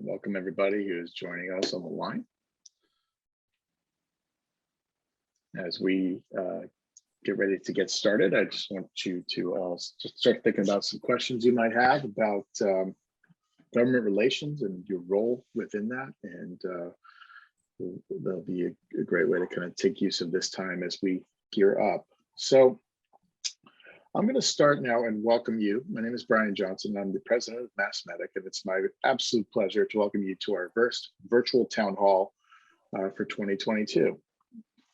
Welcome everybody who is joining us on the line. As we get ready to get started, I just want you to just start thinking about some questions you might have about government relations and your role within that. And that'll be a great way to kind of take use of this time as we gear up. So I'm going to start now and welcome you. My name is Brian Johnson. I'm the president of MassMEDIC, and it's my absolute pleasure to welcome you to our first virtual town hall for 2022.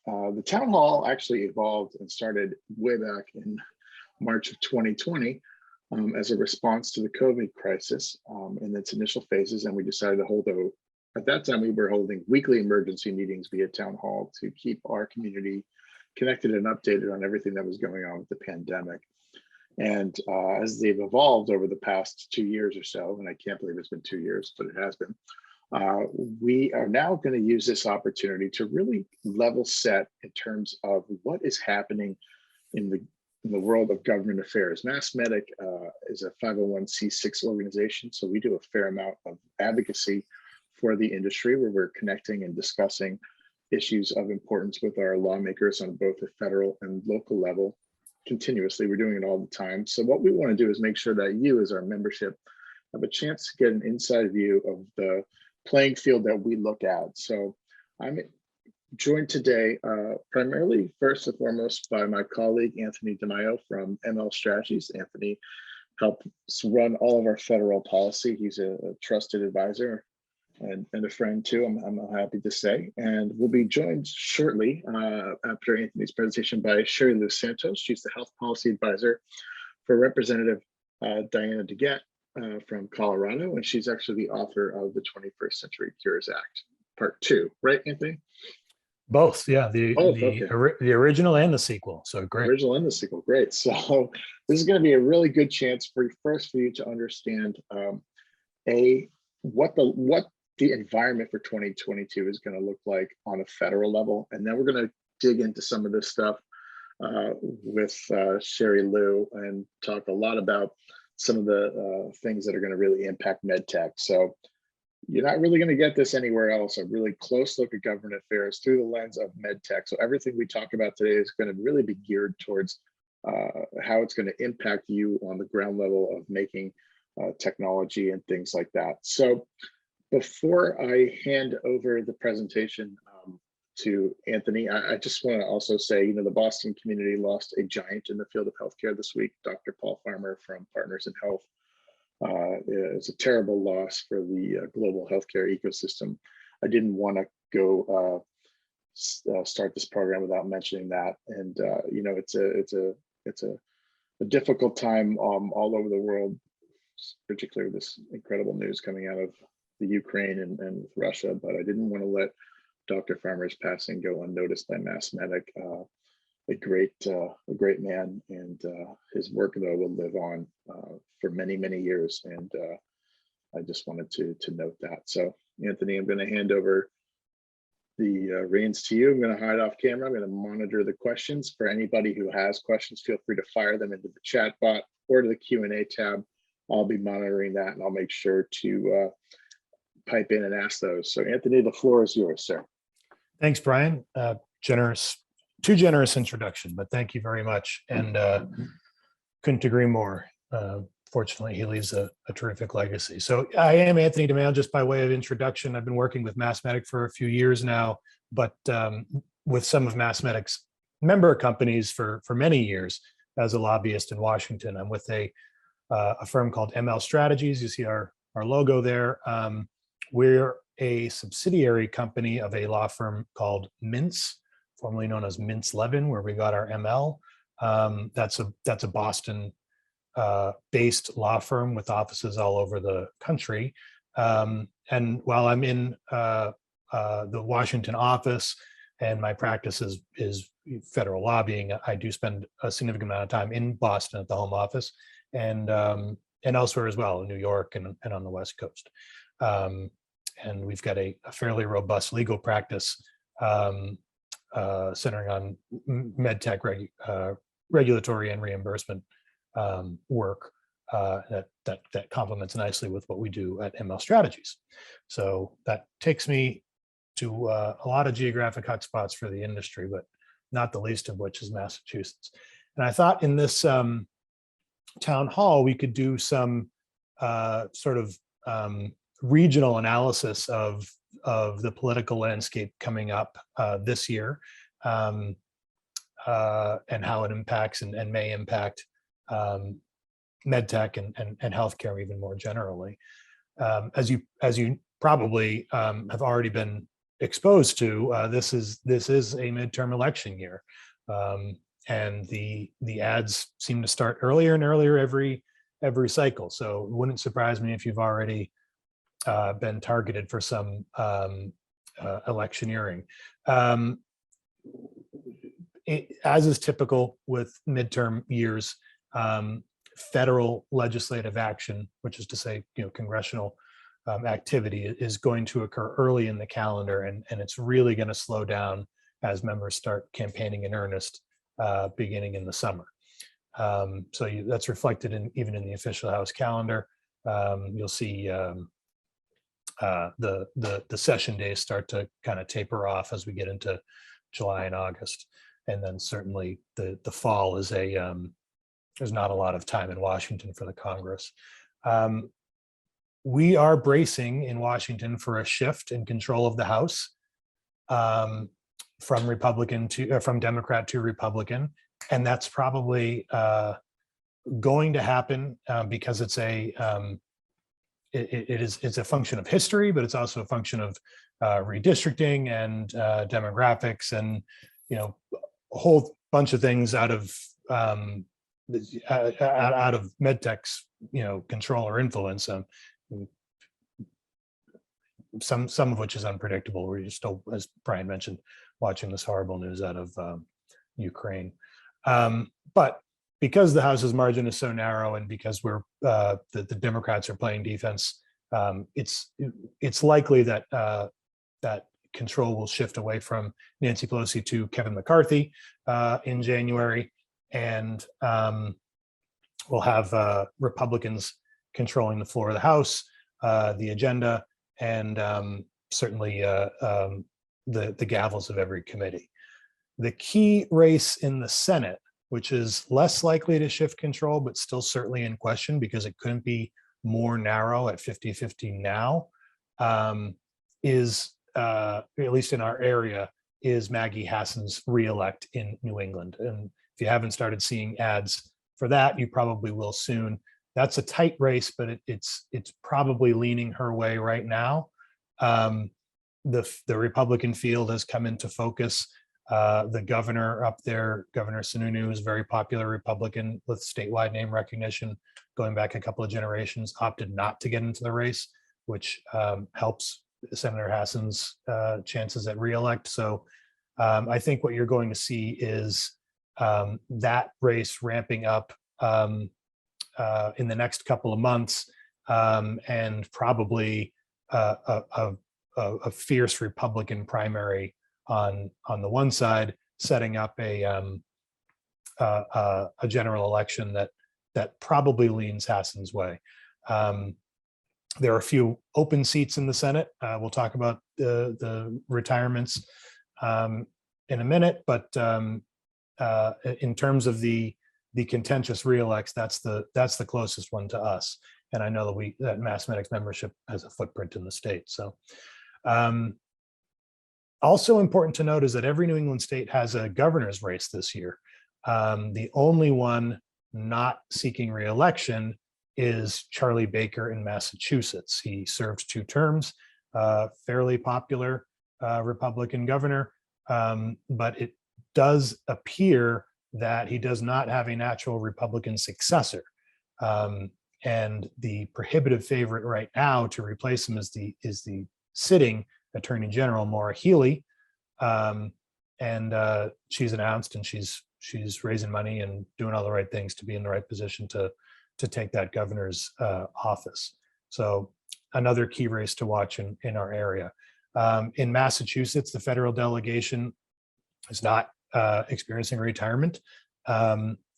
The town hall actually evolved and started way back in March of 2020 as a response to the COVID crisis in its initial phases, and we decided to hold at that time we were holding weekly emergency meetings via town hall to keep our community connected and updated on everything that was going on with the pandemic. And as they've evolved over the past 2 years or so, and I can't believe it's been 2 years, but it has been, we are now going to use this opportunity to really level set in terms of what is happening in the world of government affairs. MassMEDIC is a 501c6 organization, so we do a fair amount of advocacy for the industry where we're connecting and discussing issues of importance with our lawmakers on both the federal and local level continuously. We're doing it all the time. So what we want to do is make sure that you as our membership have a chance to get an inside view of the playing field that we look at. So I'm joined today primarily first and foremost by my colleague, Anthony DeMaio from ML Strategies. Anthony helps run all of our federal policy. He's a trusted advisor and a friend too, I'm happy to say. And we'll be joined shortly after Anthony's presentation by Sherie Lou Santos. She's the health policy advisor for Representative Diana DeGette from Colorado, and she's actually the author of the 21st Century Cures Act, Part 2, right, Anthony? Both, yeah, the original and the sequel. So great. Original and the sequel, great. So this is going to be a really good chance for you to understand what the environment for 2022 is going to look like on a federal level, and then we're going to dig into some of this stuff with Sherie Lou and talk a lot about some of the things that are going to really impact medtech. So you're not really going to get this anywhere else, a really close look at government affairs through the lens of medtech. So everything we talk about today is going to really be geared towards how it's going to impact you on the ground level of making technology and things like that. So before I hand over the presentation to Anthony, I just want to also say, the Boston community lost a giant in the field of healthcare this week. Dr. Paul Farmer from Partners in Health is a terrible loss for the global healthcare ecosystem. I didn't want to go start this program without mentioning that. And it's a difficult time all over the world, particularly with this incredible news coming out of the Ukraine and with Russia, but I didn't want to let Dr. Farmer's passing go unnoticed by MassMEDIC. A great man, and his work though will live on for many, many years. And I just wanted to note that. So Anthony, I'm going to hand over the reins to you. I'm going to hide off camera. I'm going to monitor the questions. For anybody who has questions, feel free to fire them into the chat bot or to the Q&A tab. I'll be monitoring that, and I'll make sure to pipe in and ask those. So Anthony, the floor is yours, sir. Thanks, Brian. Too generous introduction, but thank you very much. And couldn't agree more. Fortunately, he leaves a terrific legacy. So I am Anthony DeMaio, just by way of introduction. I've been working with MassMEDIC for a few years now, but with some of MassMEDIC's member companies for many years as a lobbyist in Washington. I'm with a firm called ML Strategies. You see our logo there. We're a subsidiary company of a law firm called MCHES, formerly known as Mintz Levin, where we got our ML. That's a Boston based law firm with offices all over the country. And while I'm in the Washington office and my practice is federal lobbying, I do spend a significant amount of time in Boston at the home office and elsewhere as well, in New York and on the West Coast. And we've got a fairly robust legal practice centering on medtech regulatory and reimbursement work that complements nicely with what we do at ML Strategies. So that takes me to a lot of geographic hotspots for the industry, but not the least of which is Massachusetts. And I thought in this town hall, we could do some sort of regional analysis of the political landscape coming up this year, and how it impacts and may impact medtech and healthcare even more generally. As you probably have already been exposed to, this is a midterm election year, and the ads seem to start earlier and earlier every cycle. So it wouldn't surprise me if you've already been targeted for some electioneering. As is typical with midterm years, federal legislative action, which is to say, congressional activity, is going to occur early in the calendar, and it's really going to slow down as members start campaigning in earnest beginning in the summer. So that's reflected even in the official House calendar. You'll see the session days start to kind of taper off as we get into July and August, and then certainly the fall is there's not a lot of time in Washington for the Congress. We are bracing in Washington for a shift in control of the House from Democrat to Republican, and that's probably going to happen because it's it's a function of history, but it's also a function of redistricting and demographics, and a whole bunch of things out of medtech's control or influence. Some of which is unpredictable. We're still, as Brian mentioned, watching this horrible news out of Ukraine. But because the House's margin is so narrow, and because the Democrats are playing defense, it's likely that that control will shift away from Nancy Pelosi to Kevin McCarthy in January, and we'll have Republicans controlling the floor of the House, the agenda, and certainly the gavels of every committee. The key race in the Senate, which is less likely to shift control, but still certainly in question because it couldn't be more narrow at 50-50 now, is, at least in our area, is Maggie Hassan's reelect in New England. And if you haven't started seeing ads for that, you probably will soon. That's a tight race, but it's probably leaning her way right now. The Republican field has come into focus. The governor up there, Governor Sununu, is a very popular Republican with statewide name recognition going back a couple of generations, opted not to get into the race, which helps Senator Hassan's chances at reelect. So I think what you're going to see is that race ramping up in the next couple of months, and probably a fierce Republican primary on the one side, setting up a general election that probably leans Hassan's way. There are a few open seats in the Senate. We'll talk about the retirements in a minute, but in terms of the contentious reelects, that's the closest one to us. And I know that MassMEDIC membership has a footprint in the state. So also important to note is that every New England state has a governor's race this year. The only one not seeking reelection is Charlie Baker in Massachusetts. He served 2 terms, fairly popular Republican governor, but it does appear that he does not have a natural Republican successor. And the prohibitive favorite right now to replace him is the sitting Attorney General, Maura Healey. And she's announced, and she's raising money and doing all the right things to be in the right position to take that governor's office. So another key race to watch in our area. In Massachusetts, the federal delegation is not experiencing retirement.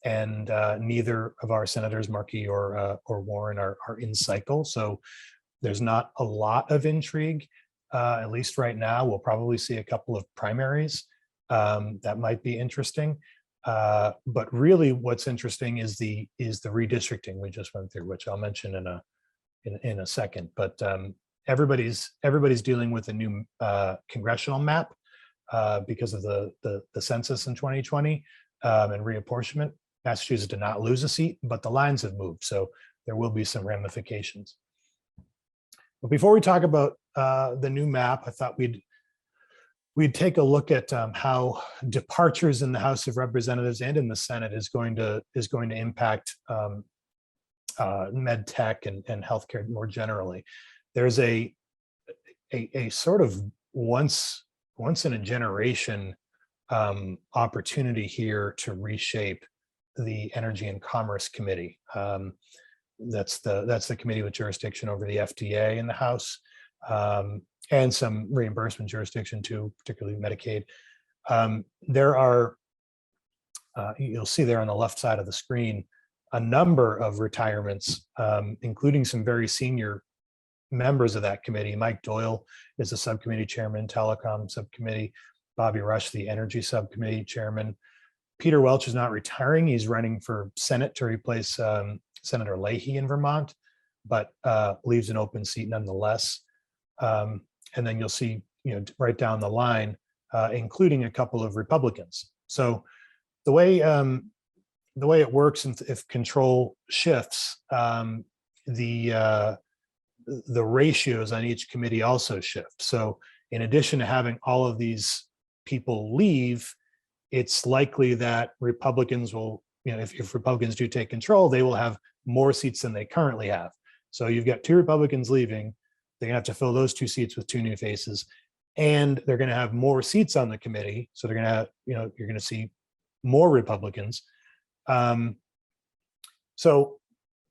and neither of our senators, Markey or Warren, are in cycle. So there's not a lot of intrigue, at least right now. We'll probably see a couple of primaries that might be interesting. But really what's interesting is the redistricting we just went through, which I'll mention in a second. But everybody's dealing with a new congressional map because of the census in 2020 and reapportionment. Massachusetts did not lose a seat, but the lines have moved, so there will be some ramifications. But before we talk about the new map, I thought we'd take a look at how departures in the House of Representatives and in the Senate is going to impact med tech and healthcare more generally. There's a sort of once in a generation opportunity here to reshape the Energy and Commerce Committee. That's the committee with jurisdiction over the FDA in the House, and some reimbursement jurisdiction too, particularly Medicaid. There are, you'll see there on the left side of the screen, a number of retirements, including some very senior members of that committee. Mike Doyle is the subcommittee chairman, telecom subcommittee. Bobby Rush, the energy subcommittee chairman. Peter Welch is not retiring. He's running for Senate to replace Senator Leahy in Vermont, but leaves an open seat nonetheless. And then you'll see, right down the line, including a couple of Republicans. So the way it works, if control shifts, the ratios on each committee also shift. So in addition to having all of these people leave, it's likely that Republicans will, if Republicans do take control, they will have more seats than they currently have. So you've got 2 Republicans leaving. They're gonna have to fill those 2 seats with 2 new faces, and they're gonna have more seats on the committee. So they're gonna have, you're gonna see more Republicans. So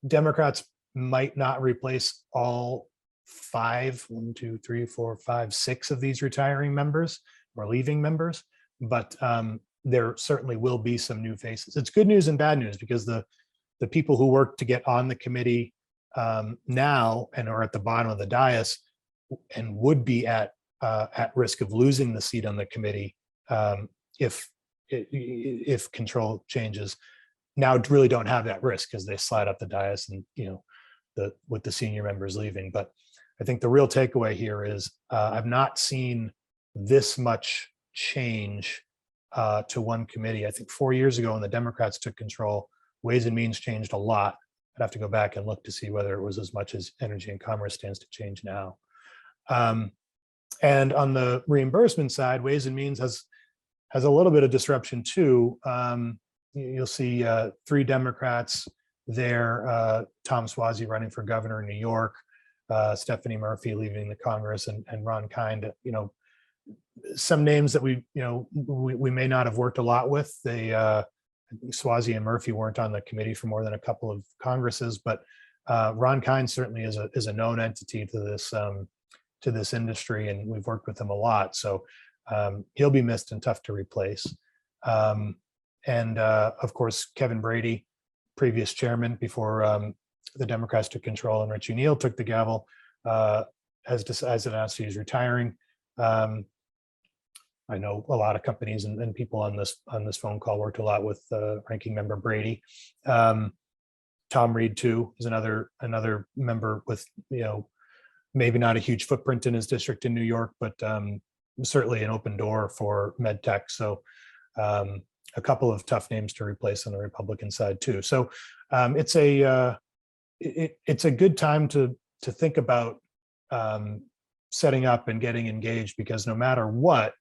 Democrats might not replace all 5, 1, 2, 3, 4, 5, 6 of these retiring members or leaving members, but there certainly will be some new faces. It's good news and bad news, because the people who work to get on the committee now and are at the bottom of the dais and would be at risk of losing the seat on the committee if control changes, now really don't have that risk because they slide up the dais and with the senior members leaving. But I think the real takeaway here is I've not seen this much change to one committee. I think 4 years ago when the Democrats took control, Ways and Means changed a lot. I'd have to go back and look to see whether it was as much as Energy and Commerce stands to change now. And on the reimbursement side, Ways and Means has a little bit of disruption too. You'll see 3 Democrats there, Tom Suozzi running for governor in New York, Stephanie Murphy leaving the Congress, and Ron Kind. Some names that we may not have worked a lot with. Suozzi and Murphy weren't on the committee for more than a couple of Congresses, but Ron Kind certainly is a known entity to this industry, and we've worked with him a lot. So he'll be missed and tough to replace. And of course, Kevin Brady, previous chairman before the Democrats took control and Rich O'Neill took the gavel, has announced he's retiring. I know a lot of companies and people on this phone call worked a lot with ranking member Brady. Tom Reed too is another member with maybe not a huge footprint in his district in New York, but certainly an open door for medtech. So a couple of tough names to replace on the Republican side too. So it's a good time to think about setting up and getting engaged, because no matter what,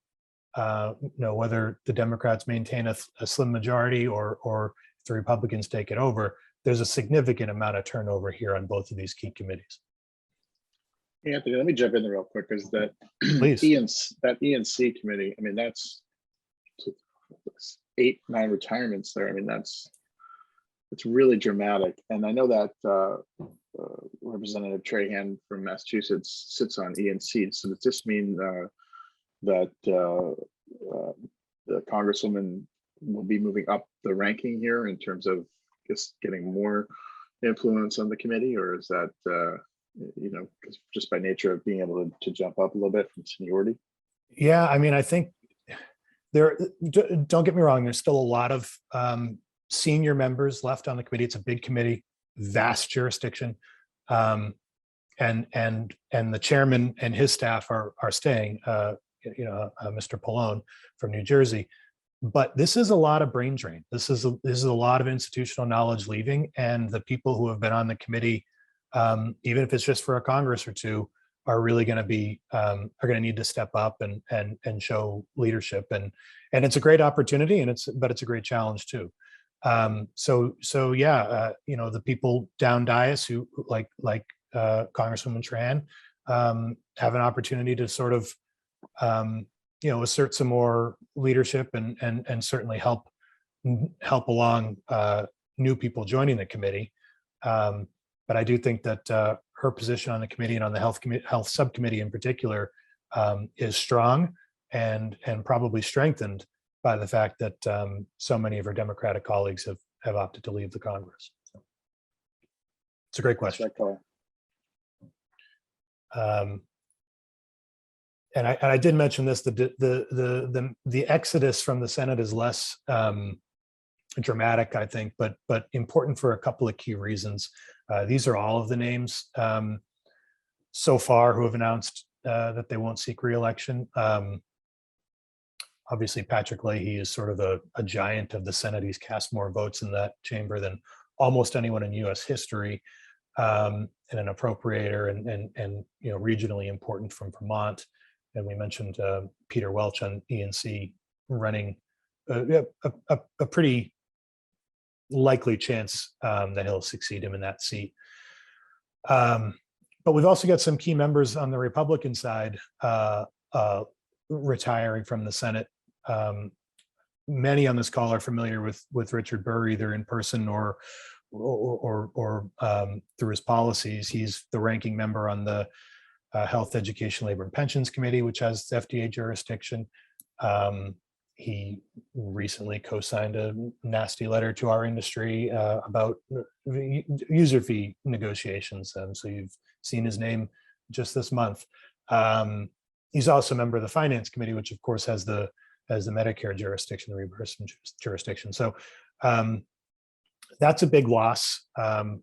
whether the Democrats maintain a slim majority or if the Republicans take it over, there's a significant amount of turnover here on both of these key committees. Anthony, let me jump in there real quick, because that ENC committee, I mean, that's 8, 9 retirements there. I mean, it's really dramatic. And I know that Representative Trahan from Massachusetts sits on ENC. So does this mean that the Congresswoman will be moving up the ranking here in terms of just getting more influence on the committee, or is that, you know, just by nature of being able to jump up a little bit from seniority? Yeah, I mean, I think don't get me wrong, there's still a lot of senior members left on the committee. It's a big committee, vast jurisdiction. And the chairman and his staff are staying, Mr. Pallone from New Jersey. But this is a lot of brain drain. This is a lot of institutional knowledge leaving, and the people who have been on the committee, even if it's just for a Congress or two, are really going to be are going to need to step up and show leadership, and it's a great opportunity, but it's a great challenge too. So yeah, the people down dais who like Congresswoman Tran have an opportunity to sort of assert some more leadership and certainly help along new people joining the committee. But I do think that her position on the committee and on the health subcommittee in particular is strong and probably strengthened by the fact that so many of her Democratic colleagues have opted to leave the Congress. So it's a great question. And I did mention this: the exodus from the Senate is less dramatic, I think, but important for a couple of key reasons. These are all of the names so far who have announced that they won't seek re-election. Obviously, Patrick Leahy is sort of a giant of the Senate. He's cast more votes in that chamber than almost anyone in U.S. history, and an appropriator and regionally important from Vermont. And we mentioned Peter Welch on ENC running a pretty likely chance that he'll succeed him in that seat. But we've also got some key members on the Republican side retiring from the Senate. Many on this call are familiar with Richard Burr, either in person or through his policies. He's the ranking member on the Health, Education, Labor, and Pensions Committee, which has FDA jurisdiction. He recently co-signed a nasty letter to our industry about user fee negotiations. So you've seen his name just this month. He's also a member of the Finance Committee, which of course has the Medicare jurisdiction, the reimbursement jurisdiction. So that's a big loss.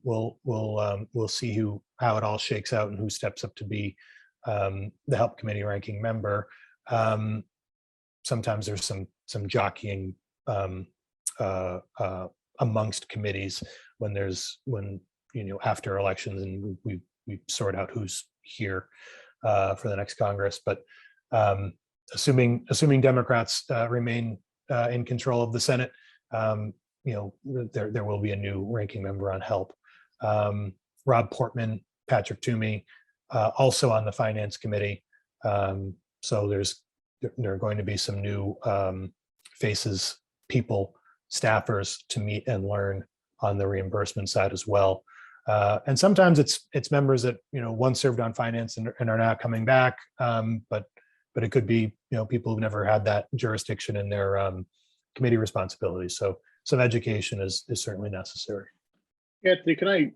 We'll see how it all shakes out and who steps up to be the Help Committee ranking member. Sometimes there's some jockeying amongst committees when after elections, and we sort out who's here for the next Congress. But assuming Democrats remain in control of the Senate, there will be a new ranking member on Help. Rob Portman, Patrick Toomey, also on the Finance Committee. So there are going to be some new faces, people, staffers to meet and learn on the reimbursement side as well. And sometimes it's members that once served on finance and are now coming back, but it could be people who've never had that jurisdiction in their committee responsibilities. So some education is certainly necessary. Anthony, can I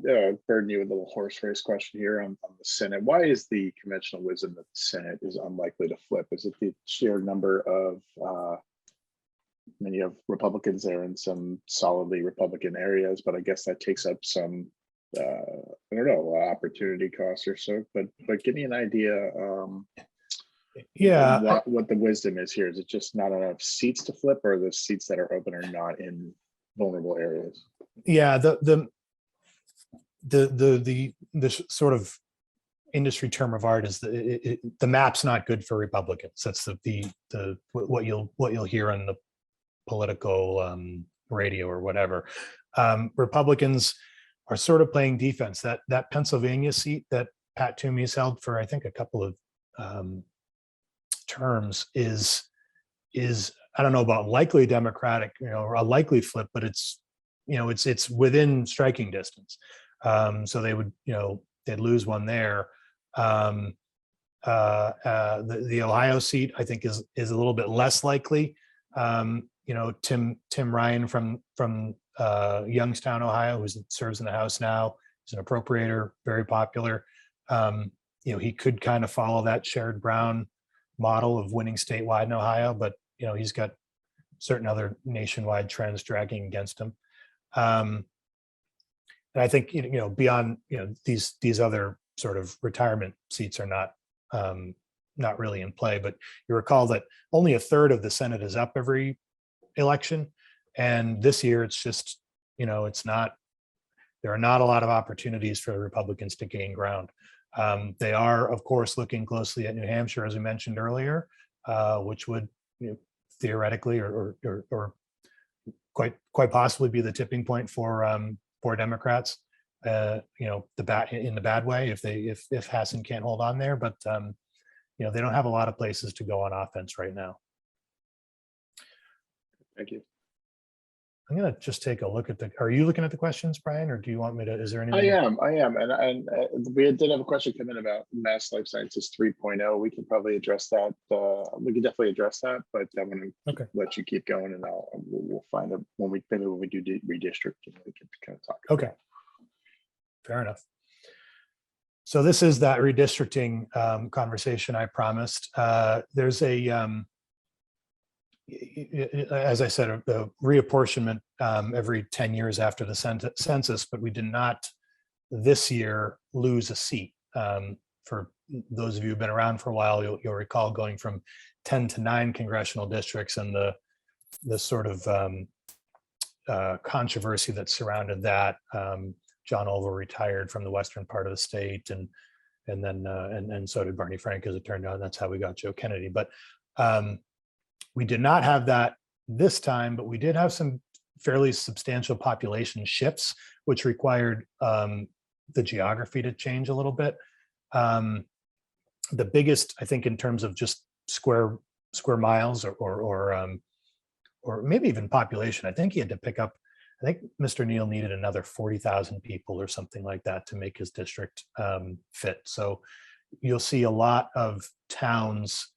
burden you with a little horse race question here on the Senate? Why is the conventional wisdom that the Senate is unlikely to flip? Is it the sheer number of many of Republicans there in some solidly Republican areas, but I guess that takes up some opportunity costs or so. But give me an idea. What the wisdom is here. Is it just not enough seats to flip, or the seats that are open are not in vulnerable areas? Yeah, the sort of industry term of art is the map's not good for Republicans. That's what you'll hear on the political radio or whatever. Republicans are sort of playing defense. That Pennsylvania seat that Pat Toomey's held for, I think, a couple of terms is I don't know about likely Democratic, or a likely flip, but it's within striking distance. So they would, they'd lose one there. The Ohio seat, I think, is a little bit less likely. Tim Ryan from Youngstown, Ohio, who serves in the House now. He's an appropriator, very popular. He could kind of follow that Sherrod Brown model of winning statewide in Ohio, but he's got certain other nationwide trends dragging against him. And I think beyond these other sort of retirement seats are not really in play. But you recall that only a third of the Senate is up every election, and this year it's just it's not. There are not a lot of opportunities for the Republicans to gain ground. They are, of course, looking closely at New Hampshire, as we mentioned earlier, which would theoretically or quite possibly be the tipping point for Democrats. In the bad way if Hassan can't hold on there, but they don't have a lot of places to go on offense right now. Thank you. I'm going to just take a look at are you looking at the questions, Brian, or do you want me to, is there anything? I am. And we did have a question come in about Mass Life Sciences 3.0. We can probably address that. We can definitely address that, but I'm going to let you keep going, and we'll find out when we do redistricting, we can kind of talk. Okay. Fair enough. So this is that redistricting conversation I promised. There's as I said, a reapportionment every 10 years after the census, but we did not this year lose a seat. For those of you who've been around for a while, you'll recall going from 10 to 9 congressional districts and the sort of controversy that surrounded that. John Olver retired from the western part of the state, and so did Barney Frank, as it turned out. That's how we got Joe Kennedy. But we did not have that this time, but we did have some fairly substantial population shifts, which required the geography to change a little bit. The biggest, I think, in terms of just square miles or maybe even population, I think he had to pick up. I think Mr. Neal needed another 40,000 people or something like that to make his district fit. So you'll see a lot of towns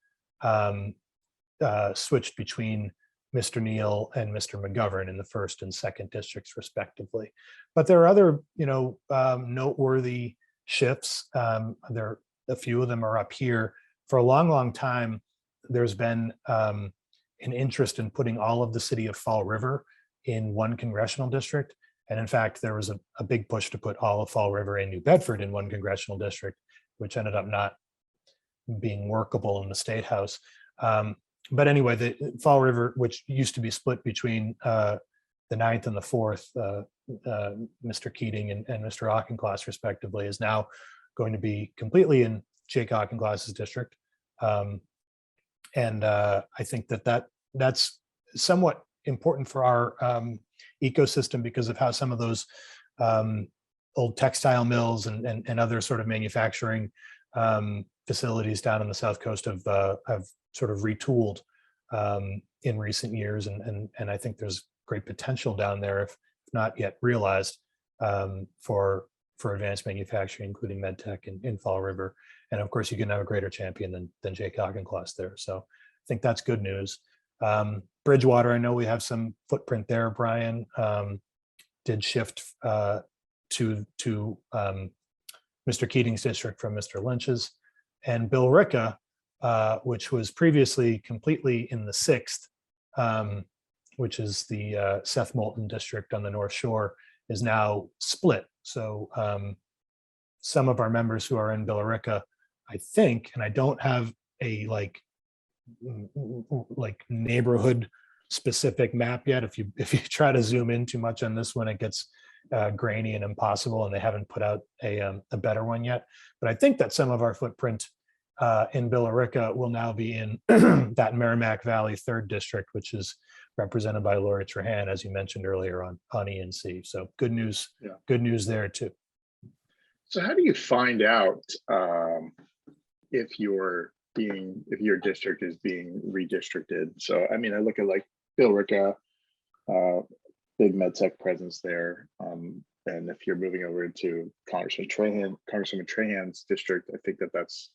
switched between Mr. Neal and Mr. McGovern in the 1st and 2nd districts, respectively. But there are other, noteworthy shifts. A few of them are up here. For a long time, there's been an interest in putting all of the city of Fall River in one congressional district. And in fact, there was a big push to put all of Fall River and New Bedford in one congressional district, which ended up not being workable in the State House. But anyway, the Fall River, which used to be split between the 9th and the 4th, Mr. Keating and Mr. Auchincloss, respectively, is now going to be completely in Jake Auchincloss's district. And I think that's somewhat important for our ecosystem because of how some of those old textile mills and other sort of manufacturing facilities down on the South Coast have sort of retooled in recent years, and I think there's great potential down there, if not yet realized, for advanced manufacturing, including medtech in Fall River. And of course, you can have a greater champion than Jake Auchincloss there. So I think that's good news. Bridgewater, I know we have some footprint there. Brian did shift to Mr. Keating's district from Mr. Lynch's, and Billerica, which was previously completely in the 6th, which is the Seth Moulton district on the North Shore, is now split. So some of our members who are in Billerica, I think, and I don't have a like neighborhood specific map yet. If you try to zoom in too much on this one, it gets grainy and impossible, and they haven't put out a better one yet. But I think that some of our footprint in Billerica will now be in that Merrimack Valley 3rd district, which is represented by Lori Trahan, as you mentioned earlier on ENC. So good news, good news there too. So how do you find out if your district is being redistricted? So I mean, I look at like Billerica, big medtech presence there, and if you're moving over to Congressman Trahan's district, I think that's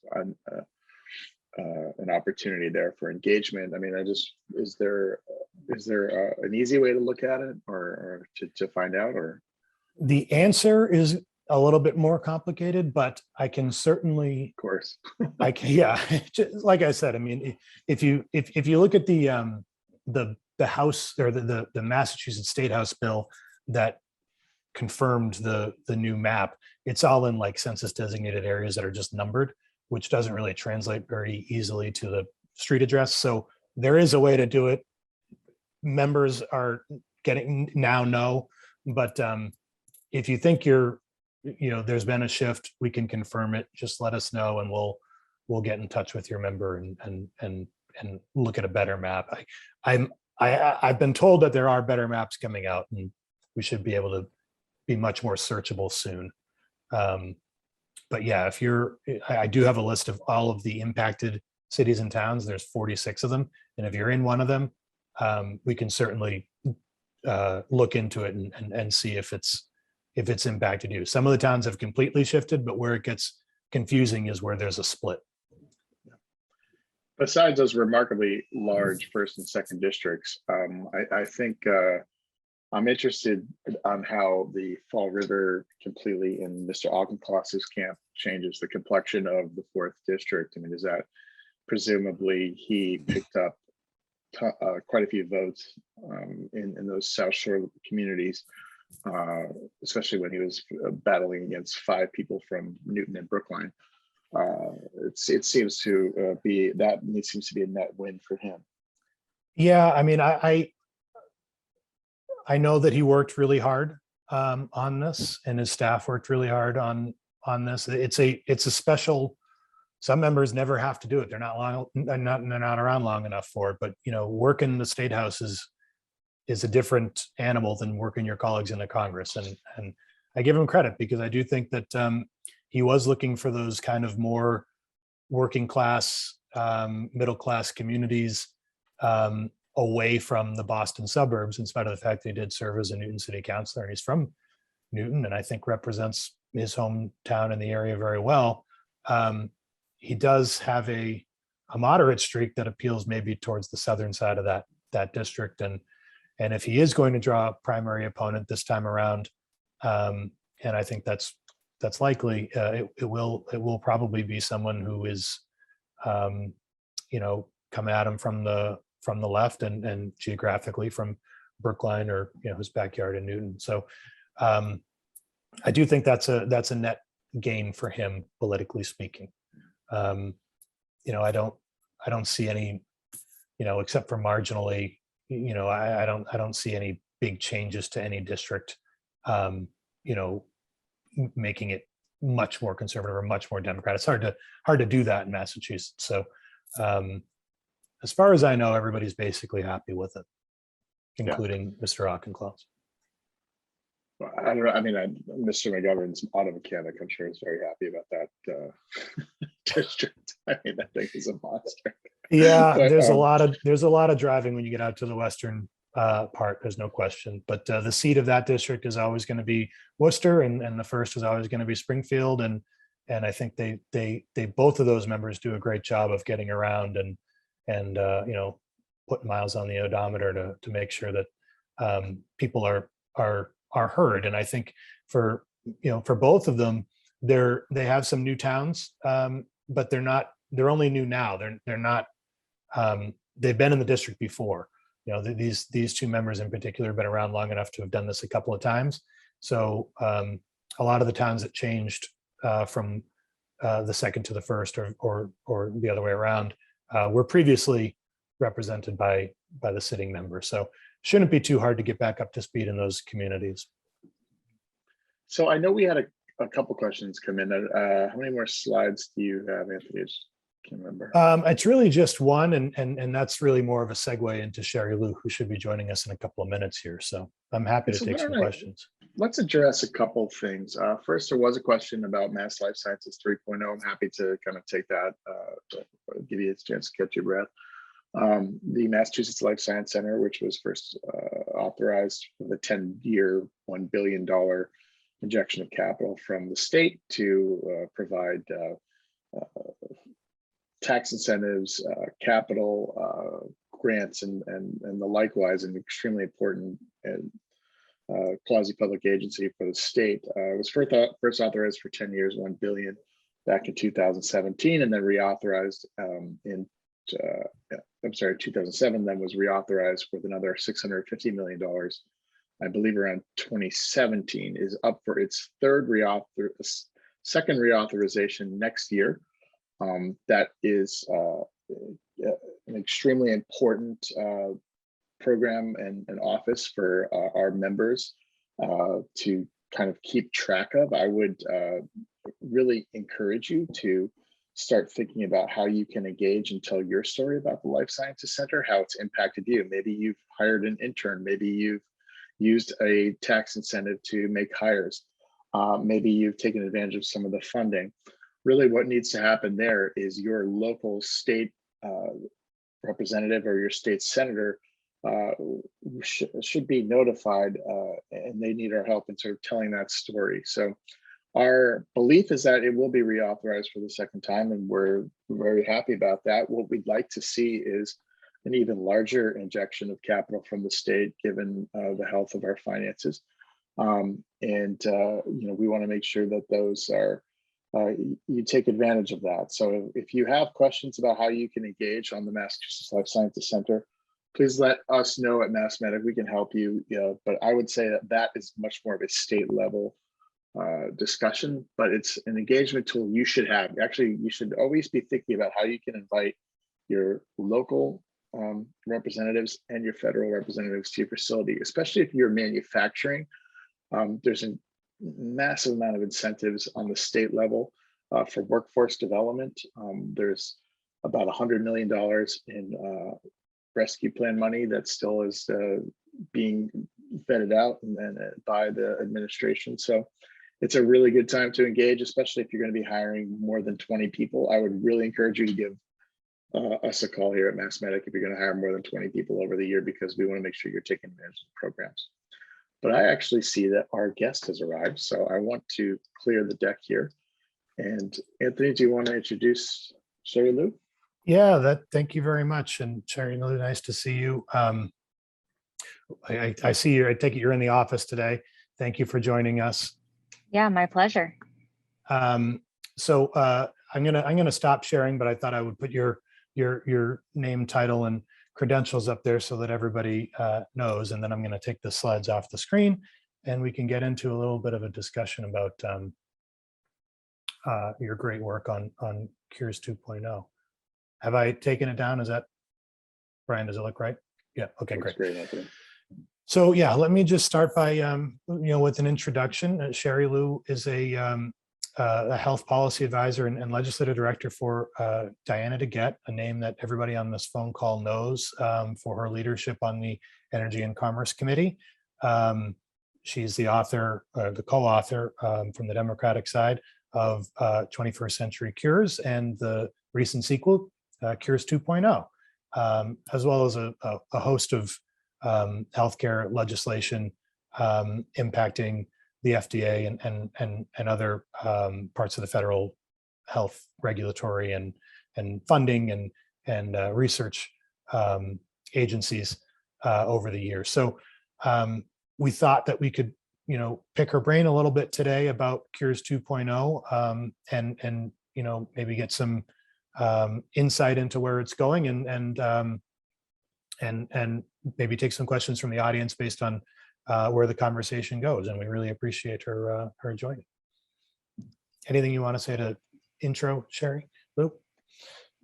an opportunity there for engagement. I mean, is there is there an easy way to look at it or to find out, or? The answer is a little bit more complicated, but I can certainly, Of course. yeah, like I said, I mean, if you look at the House or the Massachusetts State House bill that confirmed the new map, it's all in like census designated areas that are just numbered, which doesn't really translate very easily to the street address. So there is a way to do it. Members are getting now know, but if you think there's been a shift, we can confirm it. Just let us know, and we'll get in touch with your member and look at a better map. I've been told that there are better maps coming out, and we should be able to be much more searchable soon. But yeah, I do have a list of all of the impacted cities and towns. There's 46 of them, and if you're in one of them, we can certainly look into it and see if it's impacted you. Some of the towns have completely shifted, but where it gets confusing is where there's a split. Besides those remarkably large first and second districts, I think I'm interested on how the Fall River completely in Mr. Auchincloss's camp changes the complexion of the fourth district. I mean, is that presumably he picked up quite a few votes in those South Shore communities, especially when he was battling against 5 people from Newton and Brookline. It seems to be a net win for him. Yeah, I mean, I know that he worked really hard on this, and his staff worked really hard on this. It's a special. Some members never have to do it. They're not around long enough for it. But working in the State House is a different animal than working your colleagues in the Congress. And I give him credit, because I do think that he was looking for those kind of more working class, middle class communities away from the Boston suburbs, in spite of the fact that he did serve as a Newton City Councilor, and he's from Newton, and I think represents his hometown in the area very well. He does have a moderate streak that appeals maybe towards the southern side of that district, and if he is going to draw a primary opponent this time around, and I think that's likely, it will probably be someone who is come at him from the left and geographically from Brookline, or his backyard in Newton. So I do think that's a net gain for him, politically speaking. I don't see any, except for marginally, I don't see any big changes to any district, making it much more conservative or much more Democrat. It's hard to do that in Massachusetts. So as far as I know, everybody's basically happy with it, including Mr. Auchincloss. Well, I don't know. I mean, Mr. McGovern's out of mechanic, I'm sure, is very happy about that district. I mean, that thing is a monster. Yeah, But, there's a lot of driving when you get out to the western part. There's no question. But the seat of that district is always going to be Worcester, and the first is always going to be Springfield. And I think they both of those members do a great job of getting around and putting miles on the odometer to make sure that people are heard. And I think for both of them, they have some new towns, but they're only new now. They're not, they've been in the district before. These two members in particular have been around long enough to have done this a couple of times. So a lot of the towns that changed from the second to the first, or the other way around, were previously represented by the sitting member. So shouldn't be too hard to get back up to speed in those communities. So I know we had a couple questions come in. How many more slides do you have, Anthony? I just can't remember. It's really just one, and that's really more of a segue into Sherie Lou, who should be joining us in a couple of minutes here. So I'm happy to take some questions. Let's address a couple things. First, there was a question about Mass Life Sciences 3.0. I'm happy to kind of take that, give you a chance to catch your breath. The Massachusetts Life Science Center, which was first authorized for the 10-year, $1 billion injection of capital from the state to provide tax incentives, capital, grants and the likewise, an extremely important and quasi-public agency for the state. It was first authorized for 10 years, 1 billion back in 2017, and then reauthorized in 2007, then was reauthorized with another $650 million. I believe around 2017 is up for its second reauthorization next year. That is an extremely important program and office for our members to kind of keep track of. I would really encourage you to start thinking about how you can engage and tell your story about the Life Sciences Center, how it's impacted you. Maybe you've hired an intern, maybe you've used a tax incentive to make hires. Maybe you've taken advantage of some of the funding. Really what needs to happen there is your local state representative or your state senator should be notified, and they need our help in sort of telling that story. So our belief is that it will be reauthorized for the second time, and we're very happy about that. What we'd like to see is an even larger injection of capital from the state, given the health of our finances. We want to make sure that those are, you take advantage of that. So if you have questions about how you can engage on the Massachusetts Life Sciences Center, please let us know at MassMEDIC. We can help you. But I would say that is much more of a state level discussion, but it's an engagement tool you should have. Actually, you should always be thinking about how you can invite your local representatives and your federal representatives to your facility, especially if you're manufacturing. There's a massive amount of incentives on the state level for workforce development. There's about $100 million in rescue plan money that still is being vetted out and by the administration. So it's a really good time to engage, especially if you're going to be hiring more than 20 people. I would really encourage you to give us a call here at MassMEDIC if you're going to hire more than 20 people over the year, because we want to make sure you're taking advantage of the programs. But I actually see that our guest has arrived, so I want to clear the deck here. And Anthony, do you want to introduce Sherie Lou? Yeah, thank you very much. And Sherie Lou, nice to see you. I see you. I take it you're in the office today. Thank you for joining us. Yeah, my pleasure. I'm gonna stop sharing, but I thought I would put your name, title, and credentials up there so that everybody knows. And then I'm gonna take the slides off the screen, and we can get into a little bit of a discussion about your great work on Cures 2.0. Have I taken it down? Is that, Brian, does it look right? Yeah, okay, great. So yeah, let me just start by, with an introduction. Sherie Lou is a health policy advisor and legislative director for Diana DeGette, a name that everybody on this phone call knows for her leadership on the Energy and Commerce Committee. She's the author, the co-author from the Democratic side of 21st Century Cures and the recent sequel, Cures 2.0, as well as a host of healthcare legislation impacting the FDA and other parts of the federal health regulatory and funding and research agencies over the years. So we thought that we could, pick her brain a little bit today about Cures 2.0 and maybe get some insight into where it's going and maybe take some questions from the audience based on where the conversation goes. And we really appreciate her joining. Anything you want to say to intro, Sherie Lou?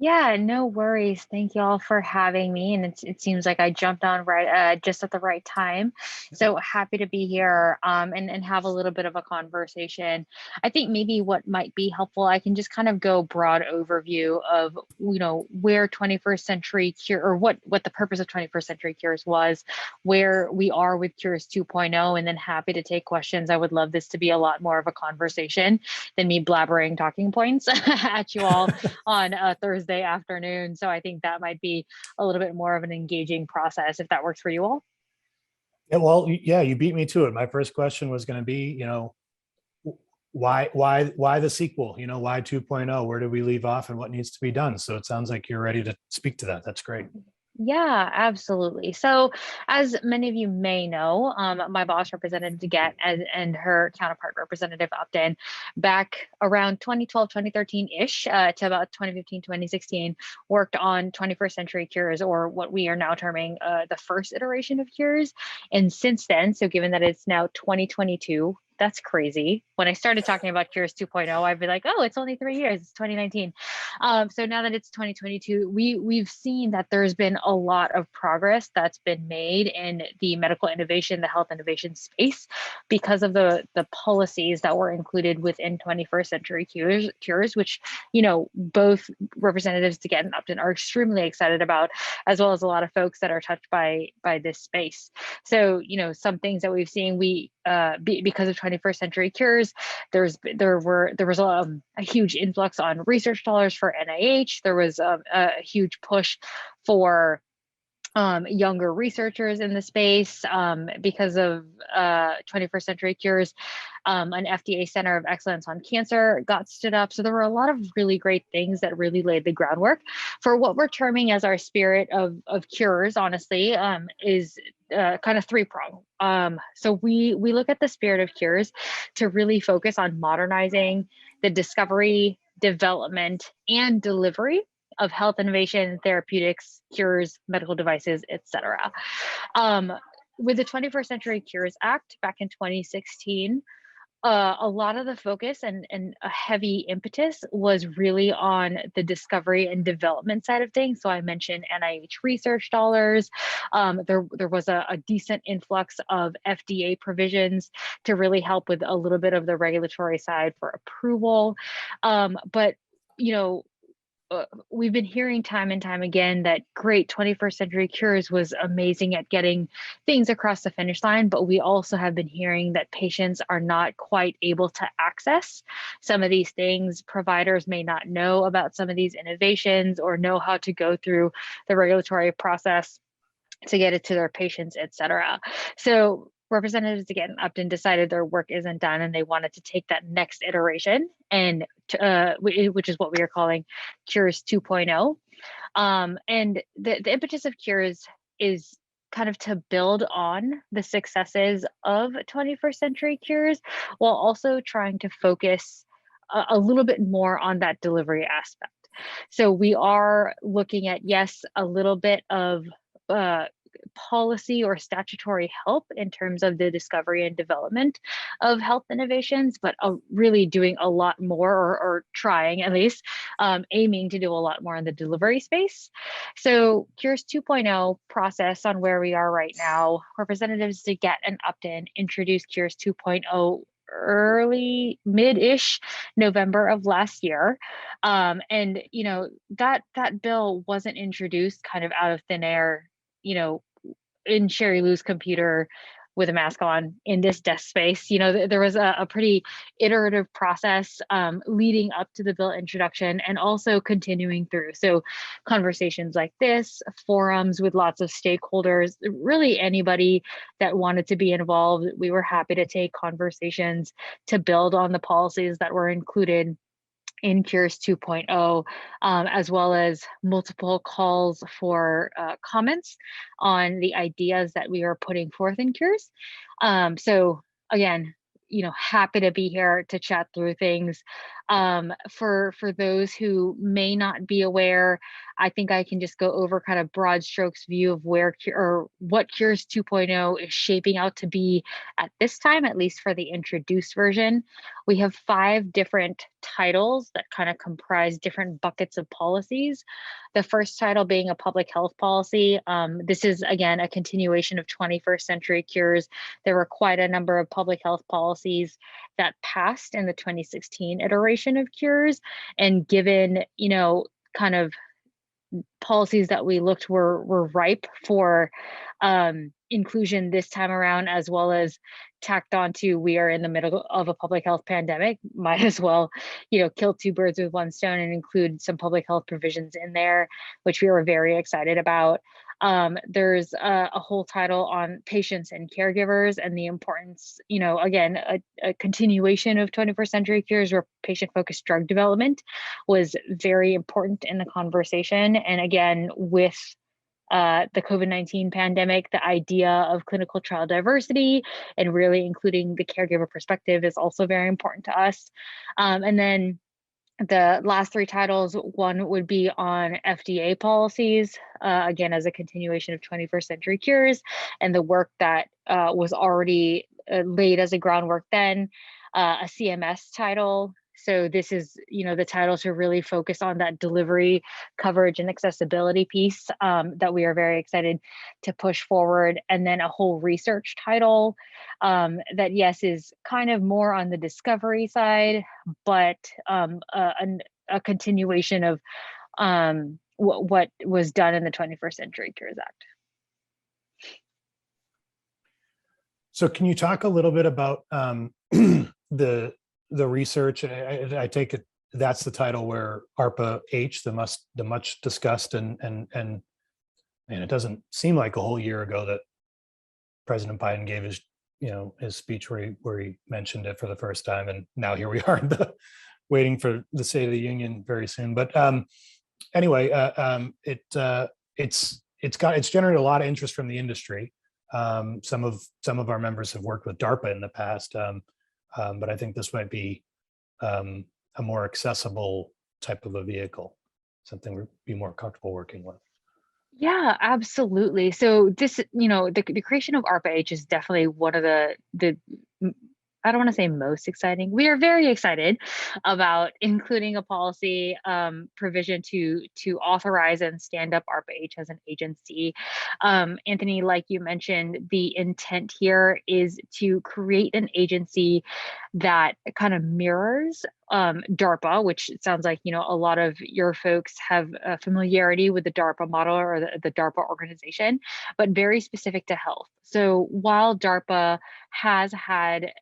Yeah, no worries. Thank you all for having me. And it seems like I jumped on right just at the right time. So happy to be here and have a little bit of a conversation. I think maybe what might be helpful, I can just kind of go broad overview of, where 21st Century Cure, or what the purpose of 21st Century Cures was, where we are with Cures 2.0, and then happy to take questions. I would love this to be a lot more of a conversation than me blabbering talking points at you all on Thursday afternoon. So I think that might be a little bit more of an engaging process, if that works for you all. Yeah, well, yeah, you beat me to it. My first question was going to be, why the sequel? Why 2.0? Where did we leave off and what needs to be done? So it sounds like you're ready to speak to that. That's great. Yeah, absolutely. So, as many of you may know, my boss, Representative DeGette, and her counterpart, Representative Upton, back around 2012, 2013-ish to about 2015, 2016, worked on 21st century cures, or what we are now terming the first iteration of cures. And since then, so given that it's now 2022, that's crazy. When I started talking about Cures 2.0, I'd be like, oh, it's only 3 years, it's 2019. So now that it's 2022, we've seen that there's been a lot of progress that's been made in the medical innovation, the health innovation space, because of the policies that were included within 21st century cures, which, you know, both Representatives DeGette and Upton are extremely excited about, as well as a lot of folks that are touched by this space. So, you know, some things that we've seen, because of 21st century cures, there was a huge influx on research dollars for NIH. There was a huge push for younger researchers in the space because of 21st century cures. An FDA Center of Excellence on Cancer got stood up. So there were a lot of really great things that really laid the groundwork for what we're terming as our spirit of cures, honestly, is kind of three-pronged. So we look at the spirit of cures to really focus on modernizing the discovery, development, and delivery of health innovation, therapeutics, cures, medical devices, etc. With the 21st Century Cures Act back in 2016, a lot of the focus and a heavy impetus was really on the discovery and development side of things. So I mentioned NIH research dollars. There was a decent influx of FDA provisions to really help with a little bit of the regulatory side for approval. But, you know, we've been hearing time and time again that great 21st century cures was amazing at getting things across the finish line, but we also have been hearing that patients are not quite able to access some of these things. Providers may not know about some of these innovations or know how to go through the regulatory process to get it to their patients, et cetera. So Representatives DeGette and Upton decided their work isn't done and they wanted to take that next iteration, and which is what we are calling Cures 2.0. And the impetus of Cures is kind of to build on the successes of 21st century cures, while also trying to focus a little bit more on that delivery aspect. So we are looking at, yes, a little bit of policy or statutory help in terms of the discovery and development of health innovations, but really doing a lot more, or trying at least, aiming to do a lot more in the delivery space. So Cures 2.0 process on where we are right now, Representatives DeGette and Upton introduced Cures 2.0 mid-ish November of last year. And, you know, that bill wasn't introduced kind of out of thin air, you know, in Sherie Lou's computer with a mask on in this desk space. You know, there was a pretty iterative process leading up to the bill introduction and also continuing through. So conversations like this, forums with lots of stakeholders, really anybody that wanted to be involved, we were happy to take conversations to build on the policies that were included in Cures 2.0, as well as multiple calls for comments on the ideas that we are putting forth in Cures. So again, you know, happy to be here to chat through things. For those who may not be aware, I think I can just go over kind of broad strokes view of what Cures 2.0 is shaping out to be at this time, at least for the introduced version. We have 5 different titles that kind of comprise different buckets of policies. The first title being a public health policy. This is, again, a continuation of 21st century cures. There were quite a number of public health policies that passed in the 2016 iteration of cures. And given, you know, kind of policies that we looked were ripe for inclusion this time around, as well as tacked onto, we are in the middle of a public health pandemic, might as well, you know, kill 2 birds with 1 stone and include some public health provisions in there, which we were very excited about. There's a whole title on patients and caregivers and the importance, you know, again, a continuation of 21st century cures, where patient-focused drug development was very important in the conversation. And again, with the COVID-19 pandemic, the idea of clinical trial diversity and really including the caregiver perspective is also very important to us. And then the last three titles, one would be on FDA policies, again, as a continuation of 21st Century Cures and the work that was already laid as a groundwork then, a CMS title. So this is, the title to really focus on that delivery, coverage, and accessibility piece that we are very excited to push forward. And then a whole research title that, yes, is kind of more on the discovery side, but a continuation of what was done in the 21st Century Cures Act. So can you talk a little bit about the research? I take it that's the title where ARPA-H, the much discussed and it doesn't seem like a whole year ago that President Biden gave his his speech where he mentioned it for the first time, and now here we are waiting for the State of the Union very soon. But anyway, it's generated a lot of interest from the industry. Some of our members have worked with DARPA in the past, but I think this might be a more accessible type of a vehicle, something we'd be more comfortable working with. Yeah, absolutely. So this, the creation of ARPA-H is definitely one of the I don't want to say most exciting. We are very excited about including a policy provision to authorize and stand up ARPA-H as an agency. Anthony, like you mentioned, the intent here is to create an agency that kind of mirrors DARPA, which it sounds like, a lot of your folks have a familiarity with the DARPA model or the DARPA organization, but very specific to health. So while DARPA has had,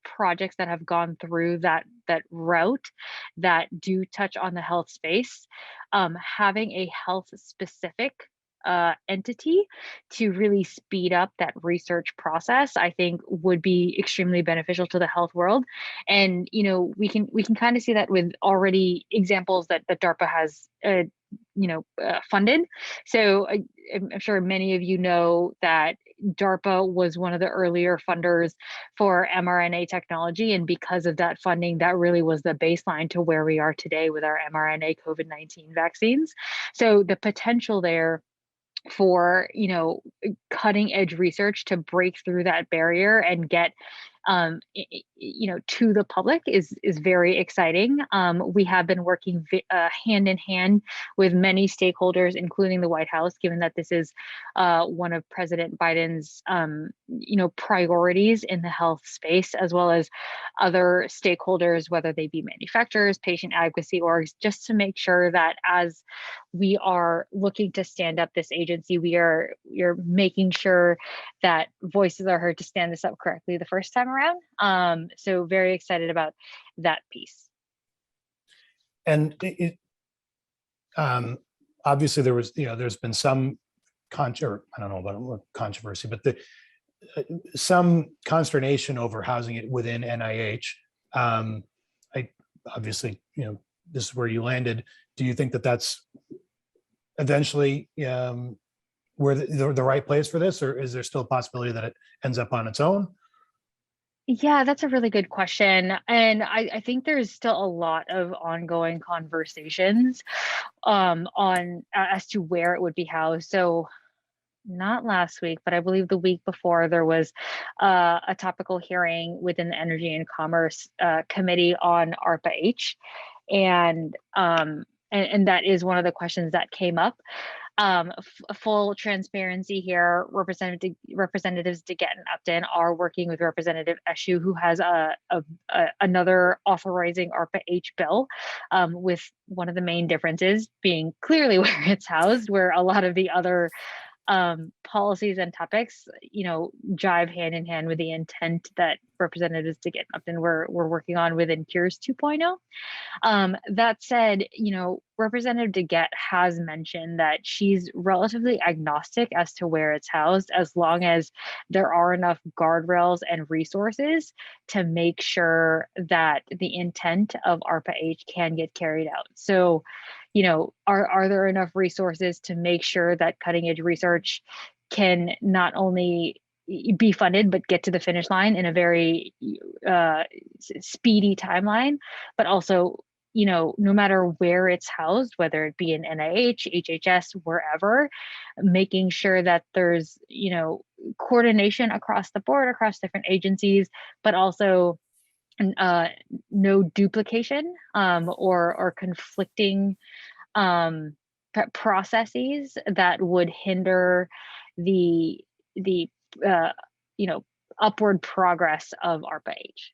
projects that have gone through that route that do touch on the health space, having a health specific entity to really speed up that research process, I think would be extremely beneficial to the health world. And we can kind of see that with already examples that DARPA has funded. So I'm sure many of you know that DARPA was one of the earlier funders for mRNA technology. And because of that funding, that really was the baseline to where we are today with our mRNA COVID-19 vaccines. So the potential there for cutting edge research to break through that barrier and get to the public is very exciting. We have been working hand in hand with many stakeholders, including the White House, given that this is one of President Biden's priorities in the health space, as well as other stakeholders, whether they be manufacturers, patient advocacy orgs, just to make sure that as we are looking to stand up this agency, we're making sure that voices are heard to stand this up correctly the first time around. So very excited about that piece. And obviously there was, there's been some I don't know about controversy, but some consternation over housing it within NIH. I obviously, this is where you landed. Do you think that that's eventually where the right place for this, or is there still a possibility that it ends up on its own? Yeah, that's a really good question. And I think there's still a lot of ongoing conversations as to where it would be housed. So not last week, but I believe the week before, there was a topical hearing within the Energy and Commerce Committee on ARPA-H. And that is one of the questions that came up. Full transparency here, Representatives DeGette and Upton are working with Representative Eshoo, who has another authorizing ARPA-H bill, with one of the main differences being clearly where it's housed, where a lot of the other policies and topics, jive hand in hand with the intent that Representatives DeGette and Upton were working on within Cures 2.0. That said, Representative DeGette has mentioned that she's relatively agnostic as to where it's housed, as long as there are enough guardrails and resources to make sure that the intent of ARPA-H can get carried out. So, are there enough resources to make sure that cutting edge research can not only be funded, but get to the finish line in a very speedy timeline, but also, no matter where it's housed, whether it be in NIH, HHS, wherever, making sure that there's, coordination across the board, across different agencies, but also no duplication or conflicting processes that would hinder the uh, upward progress of ARPA-H.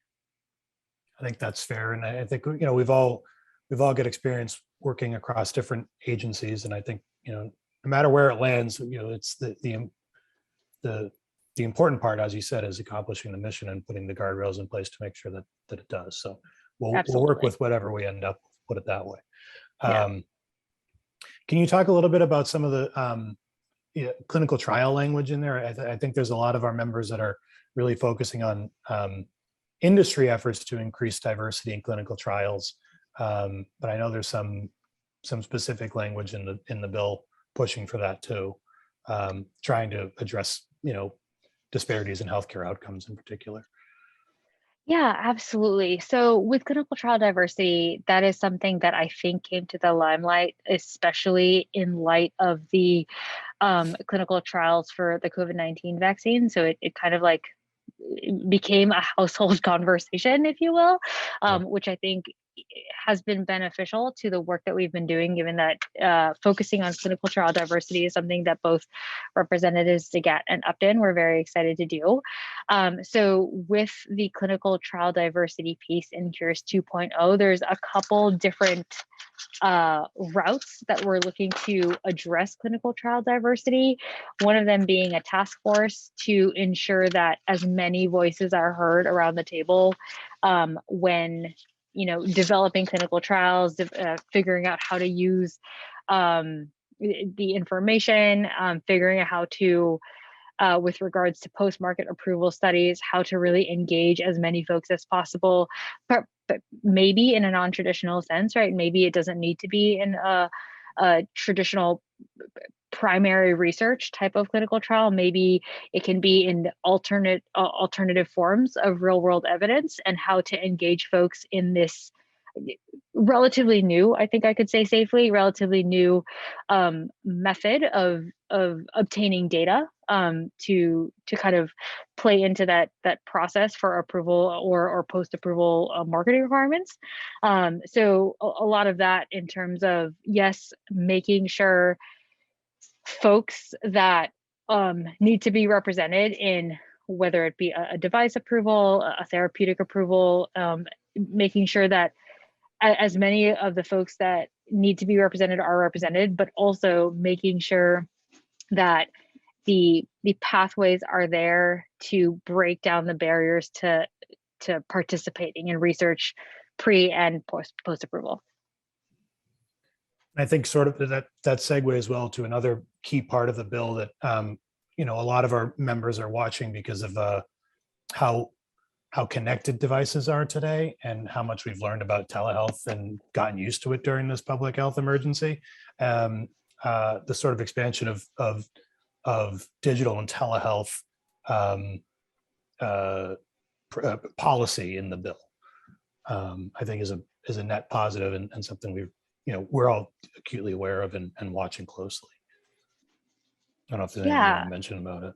I think that's fair, and I think we've all got experience working across different agencies, and I think no matter where it lands, it's the important part, as you said, is accomplishing the mission and putting the guardrails in place to make sure that it does. So we'll work with whatever we end up, put it that way. Yeah. Can you talk a little bit about some of the clinical trial language in there? I think there's a lot of our members that are really focusing on industry efforts to increase diversity in clinical trials. But I know there's some specific language in the bill pushing for that too, trying to address, disparities in healthcare outcomes in particular. Yeah, absolutely. So with clinical trial diversity, that is something that I think came to the limelight, especially in light of the clinical trials for the COVID-19 vaccine. So it kind of like became a household conversation, if you will, which I think has been beneficial to the work that we've been doing, given that focusing on clinical trial diversity is something that both Representatives DeGette and Upton were very excited to do. So with the clinical trial diversity piece in Cures 2.0, there's a couple different routes that we're looking to address clinical trial diversity. One of them being a task force to ensure that as many voices are heard around the table when developing clinical trials, figuring out how to use the information, figuring out how to, with regards to post-market approval studies, how to really engage as many folks as possible, but maybe in a non-traditional sense, right? Maybe it doesn't need to be in a traditional primary research type of clinical trial. Maybe it can be in alternative forms of real world evidence, and how to engage folks in this relatively new, I think I could say safely, relatively new method of obtaining data to kind of play into that process for approval or post-approval marketing requirements. So a lot of that in terms of, yes, making sure folks that need to be represented in, whether it be a device approval, a therapeutic approval, making sure that as many of the folks that need to be represented are represented, but also making sure that the pathways are there to break down the barriers to participating in research pre and post approval. I think sort of that segues well to another key part of the bill that a lot of our members are watching because of how connected devices are today and how much we've learned about telehealth and gotten used to it during this public health emergency. The sort of expansion of digital and telehealth policy in the bill, I think is a net positive and something we're all acutely aware of and watching closely. I don't know if there's anything you want to mention about it.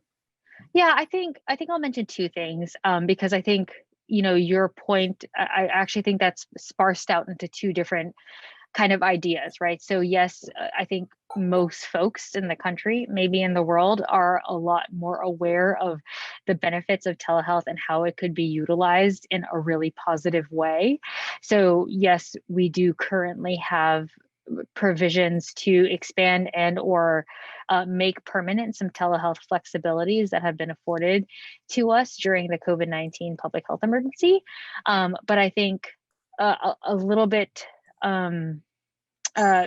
Yeah, I think I'll mention two things because I think, your point, I actually think that's sparsed out into two different kind of ideas, right? So yes, I think most folks in the country, maybe in the world, are a lot more aware of the benefits of telehealth and how it could be utilized in a really positive way. So yes, we do currently have provisions to expand and or make permanent some telehealth flexibilities that have been afforded to us during the COVID-19 public health emergency. But I think a little bit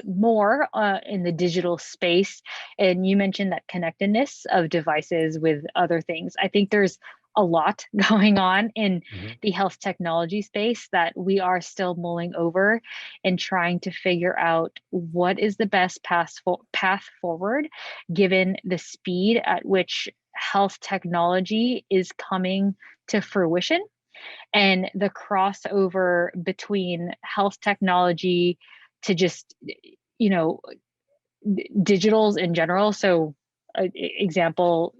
more in the digital space. And you mentioned that connectedness of devices with other things. I think there's a lot going on in Mhm. the health technology space that we are still mulling over and trying to figure out what is the best path forward, given the speed at which health technology is coming to fruition and the crossover between health technology to just, you know, digitals in general. So example,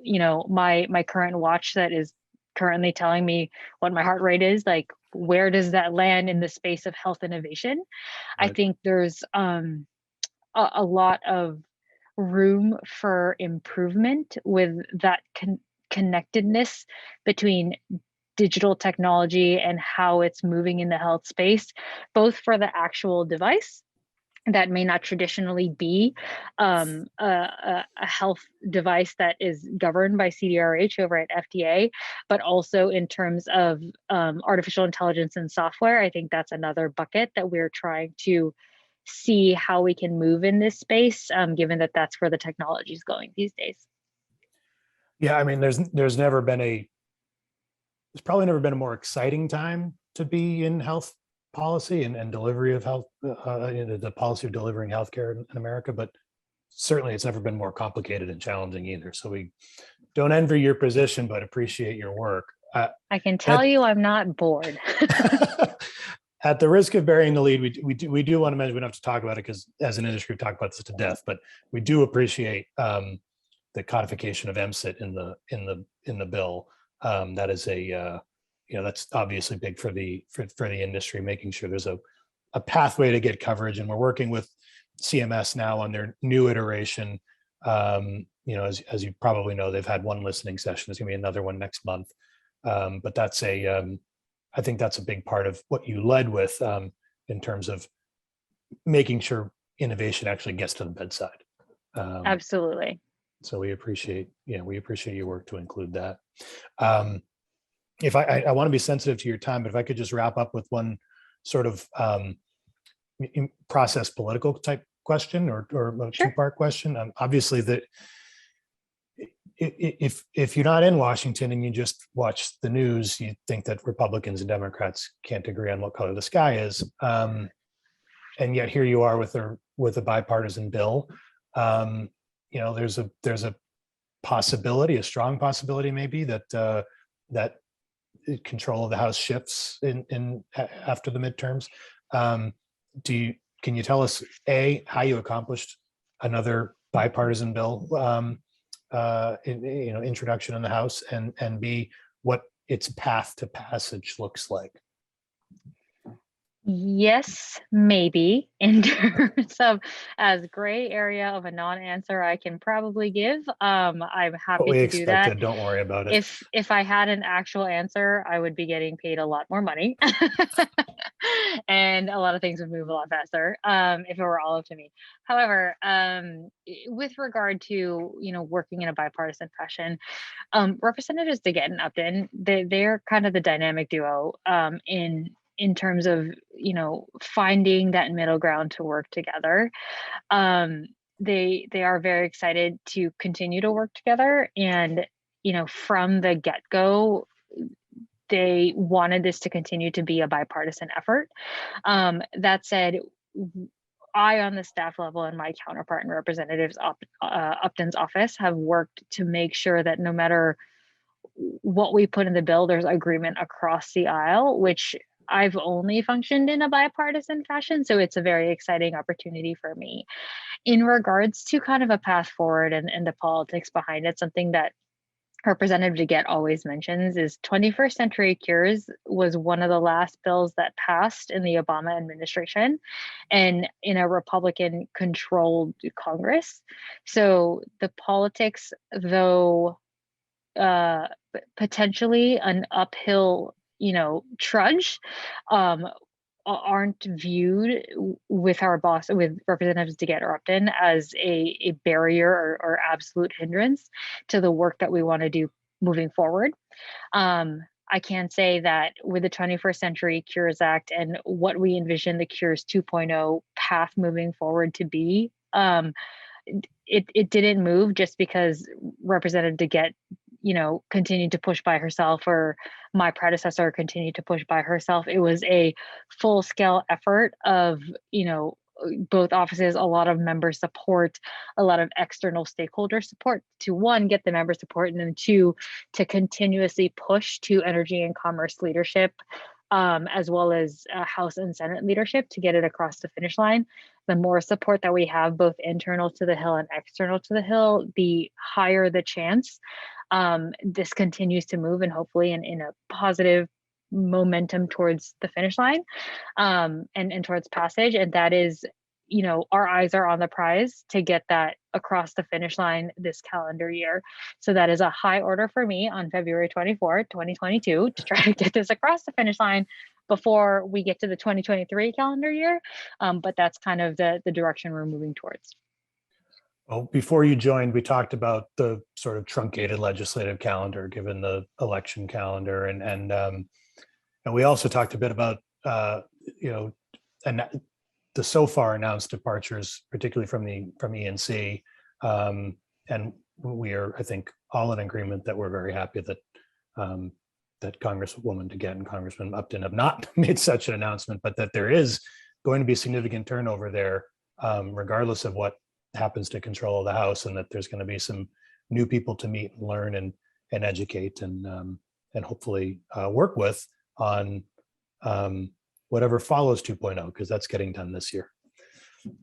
my current watch that is currently telling me what my heart rate is, like, where does that land in the space of health innovation? I Right. think there's a lot of room for improvement with that connectedness between digital technology and how it's moving in the health space, both for the actual device that may not traditionally be a health device that is governed by CDRH over at FDA, but also in terms of artificial intelligence and software. I think that's another bucket that we're trying to see how we can move in this space, given that that's where the technology is going these days. Yeah, I mean, there's probably never been a more exciting time to be in health policy and delivery of health, the policy of delivering healthcare in America, but certainly it's never been more complicated and challenging either. So we don't envy your position, but appreciate your work. I can tell you I'm not bored. At the risk of burying the lead, we do want to mention, we don't have to talk about it because as an industry, we've talked about this to death, but we do appreciate the codification of MCHES in the bill. That is that's obviously big for the industry, making sure there's a pathway to get coverage. And we're working with CMS now on their new iteration. As you probably know, they've had one listening session. There's gonna be another one next month. But that's I think that's a big part of what you led with in terms of making sure innovation actually gets to the bedside. Absolutely. So we appreciate your work to include that. If I want to be sensitive to your time, but if I could just wrap up with one sort of process political type question or a Sure. two-part question. Obviously, if you're not in Washington and you just watch the news, you think that Republicans and Democrats can't agree on what color the sky is, and yet here you are with a bipartisan bill. There's a possibility, a strong possibility, maybe that control of the House shifts in after the midterms. Can you tell us how you accomplished another bipartisan bill introduction in the House, and B, what its path to passage looks like? Yes, maybe, in terms of as gray area of a non-answer I can probably give. I'm happy What we to do that. expected, don't worry about it. If I had an actual answer, I would be getting paid a lot more money. And a lot of things would move a lot faster if it were all up to me. However, with regard to working in a bipartisan fashion, Representatives DeGette and Upton, they're kind of the dynamic duo in terms of finding that middle ground to work together. They are very excited to continue to work together, and from the get-go, they wanted this to continue to be a bipartisan effort. That said, I, on the staff level, and my counterpart and Representatives Upton's office have worked to make sure that no matter what we put in the bill, there's agreement across the aisle, which I've only functioned in a bipartisan fashion. So it's a very exciting opportunity for me. In regards to kind of a path forward and the politics behind it, something that Representative DeGette always mentions is 21st Century Cures was one of the last bills that passed in the Obama administration and in a Republican controlled Congress. So the politics, though potentially an uphill trudge, aren't viewed with Representatives DeGette or Upton as a barrier or absolute hindrance to the work that we want to do moving forward. I can say that with the 21st Century Cures Act and what we envision the Cures 2.0 path moving forward to be, it didn't move just because Representative DeGette continued to push by herself, or my predecessor continued to push by herself. It was a full scale effort of, both offices, a lot of member support, a lot of external stakeholder support to, one, get the member support, and then two, to continuously push to energy and commerce leadership, as well as House and Senate leadership to get it across the finish line. The more support that we have, both internal to the Hill and external to the Hill, the higher the chance this continues to move, and hopefully in a positive momentum towards the finish line, and towards passage. And that is, our eyes are on the prize to get that across the finish line this calendar year. So that is a high order for me on February 24th, 2022, to try to get this across the finish line before we get to the 2023 calendar year. But that's kind of the direction we're moving towards. Well, before you joined, we talked about the sort of truncated legislative calendar, given the election calendar, and we also talked a bit about and the so far announced departures, particularly from ENC, and we are, I think, all in agreement that we're very happy that that Congresswoman DeGette and Congressman Upton have not made such an announcement, but that there is going to be significant turnover there, regardless of what happens to control of the House, and that there's going to be some new people to meet and learn and educate and hopefully work with on whatever follows 2.0, because that's getting done this year.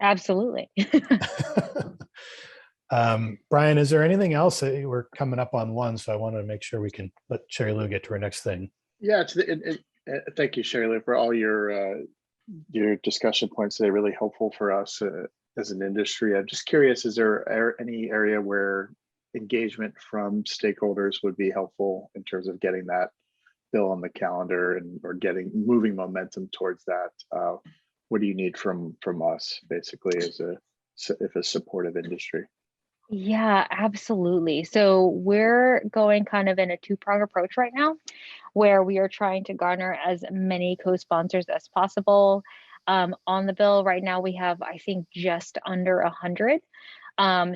Absolutely. Brian, is there anything else? We're coming up on one, so I want to make sure we can let Sherie Lou get to her next thing. Yeah, thank you, Sherie Lou, for all your discussion points today. Really helpful for us as an industry. I'm just curious, is there any area where engagement from stakeholders would be helpful in terms of getting that bill on the calendar or moving momentum towards that? What do you need from us, basically, as a supportive industry? Yeah, absolutely. So we're going kind of in a two-prong approach right now, where we are trying to garner as many co-sponsors as possible. On the bill right now, we have, I think, just under 100.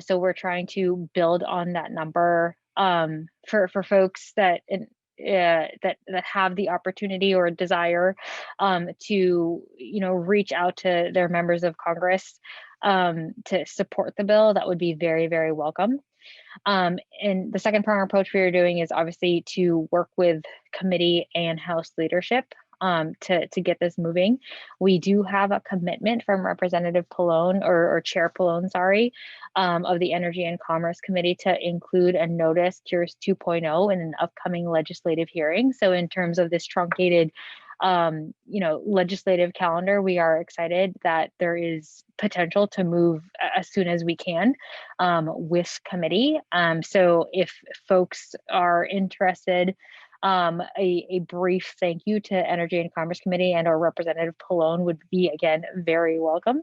So we're trying to build on that number for folks that have the opportunity or desire to reach out to their members of Congress to support the bill. That would be very, very welcome. And the second prong approach we are doing is obviously to work with committee and House leadership to get this moving. We do have a commitment from Representative Pallone, or Chair Pallone, sorry, of the Energy and Commerce Committee to include a notice Cures 2.0 in an upcoming legislative hearing. So in terms of this truncated legislative calendar, we are excited that there is potential to move as soon as we can with committee. So if folks are interested, a brief thank you to Energy and Commerce Committee and our Representative Pallone would be, again, very welcome,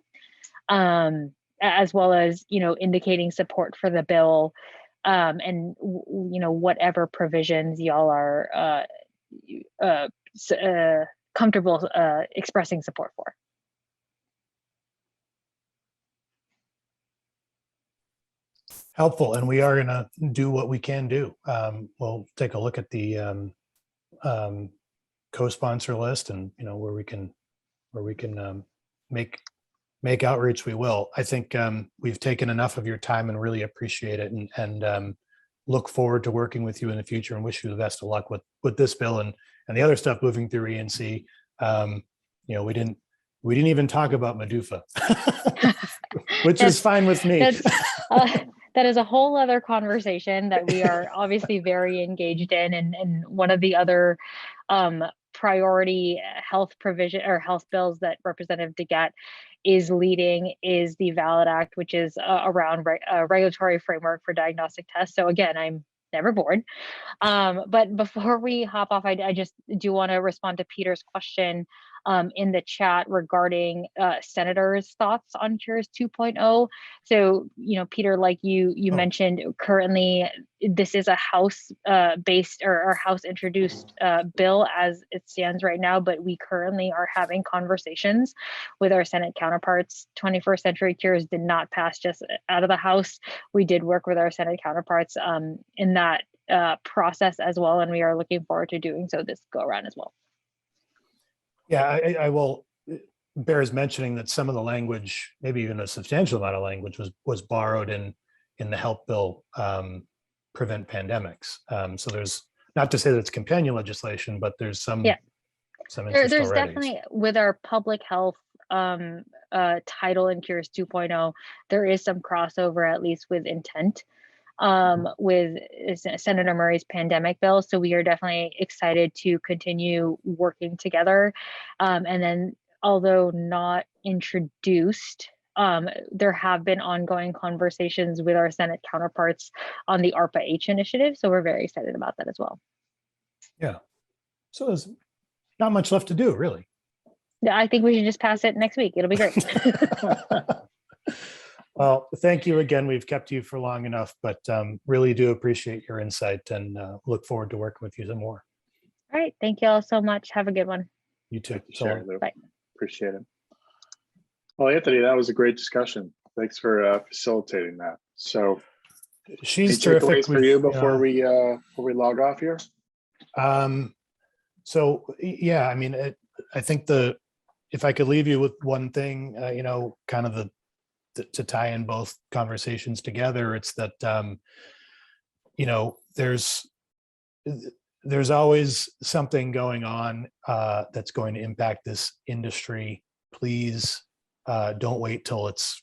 as well as, indicating support for the bill and, whatever provisions y'all are comfortable expressing support for. Helpful, and we are going to do what we can do. We'll take a look at the co-sponsor list, and where we can make outreach, we will. I think we've taken enough of your time and really appreciate it, and look forward to working with you in the future, and wish you the best of luck with this bill and the other stuff moving through ENC. We didn't even talk about MDUFA, which is fine with me. That is a whole other conversation that we are obviously very engaged in. And one of the other priority health provision or health bills that Representative DeGette is leading is the VALID Act, which is around a regulatory framework for diagnostic tests. So again, I'm never bored. But before we hop off, I just do want to respond to Peter's question in the chat regarding senators' thoughts on Cures 2.0. So, Peter, like you mentioned, currently this is a House based or House introduced bill as it stands right now, but we currently are having conversations with our Senate counterparts. 21st Century Cures did not pass just out of the House. We did work with our Senate counterparts in that process as well, and we are looking forward to doing so this go around as well. Yeah, I will. Bears mentioning that some of the language, maybe even a substantial amount of language, was borrowed in the Help Bill Prevent Pandemics. So there's, not to say that it's companion legislation, but there's some interest There's already. definitely, with our public health title in Cures 2.0, there is some crossover, at least with intent, with Senator Murray's pandemic bill. So we are definitely excited to continue working together. And then, although not introduced, there have been ongoing conversations with our Senate counterparts on the ARPA-H initiative. So we're very excited about that as well. Yeah. So there's not much left to do, really. Yeah, I think we should just pass it next week. It'll be great. Well, thank you again. We've kept you for long enough, but really do appreciate your insight and look forward to working with you some more. All right. Thank you all so much. Have a good one. You too. Sherie Lou. Bye. Appreciate it. Well, Anthony, that was a great discussion. Thanks for facilitating that. So, She's any takeaways terrific. for you before we log off here? So yeah, I mean, I think if I could leave you with one thing, kind of to tie in both conversations together, it's that there's always something going on that's going to impact this industry. Please don't wait till it's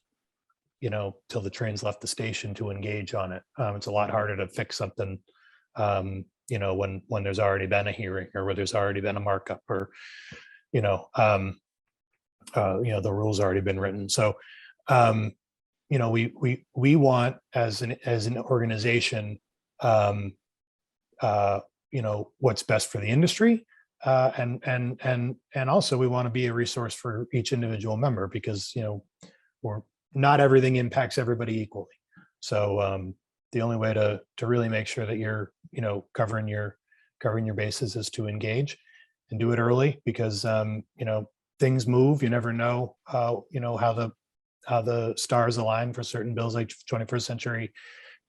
till the train's left the station to engage on it. It's a lot harder to fix something when there's already been a hearing, or where there's already been a markup, or the rules already been written. So we want, as an organization, what's best for the industry, and also we want to be a resource for each individual member, because not everything impacts everybody equally. So the only way to really make sure that you're covering your bases is to engage and do it early, because things move. You never know how the stars align for certain bills like 21st Century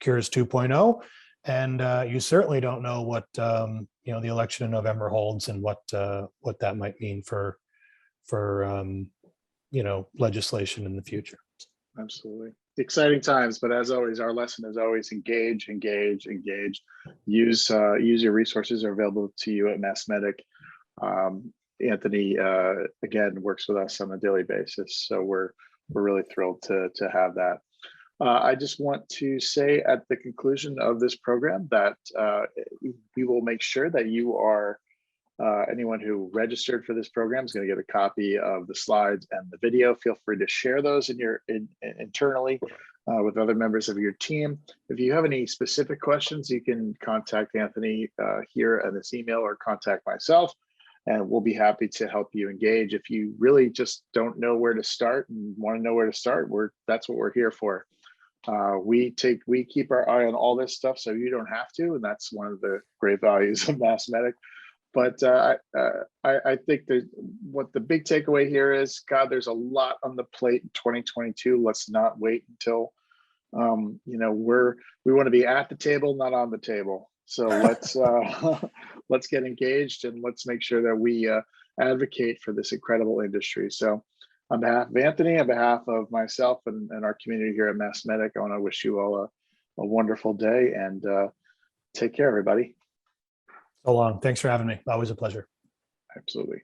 Cures 2.0, and you certainly don't know what the election in November holds, and what that might mean for legislation in the future. Absolutely. Exciting times, but as always, our lesson is always engage. Use your resources are available to you at MassMEDIC. Anthony, again, works with us on a daily basis, so we're really thrilled to have that. I just want to say at the conclusion of this program that we will make sure that you are, anyone who registered for this program is going to get a copy of the slides and the video. Feel free to share those internally with other members of your team. If you have any specific questions, you can contact Anthony here at this email, or contact myself, and we'll be happy to help you engage. If you really just don't know where to start and want to know where to start, that's what we're here for. We keep our eye on all this stuff so you don't have to, and that's one of the great values of MassMEDIC. But I think that what the big takeaway here is, God, there's a lot on the plate in 2022. Let's not wait until we want to be at the table, not on the table. So let's get engaged, and let's make sure that we advocate for this incredible industry. So on behalf of Anthony, on behalf of myself and our community here at MassMEDIC, I want to wish you all a wonderful day, and take care, everybody. So long. Thanks for having me. Always a pleasure. Absolutely.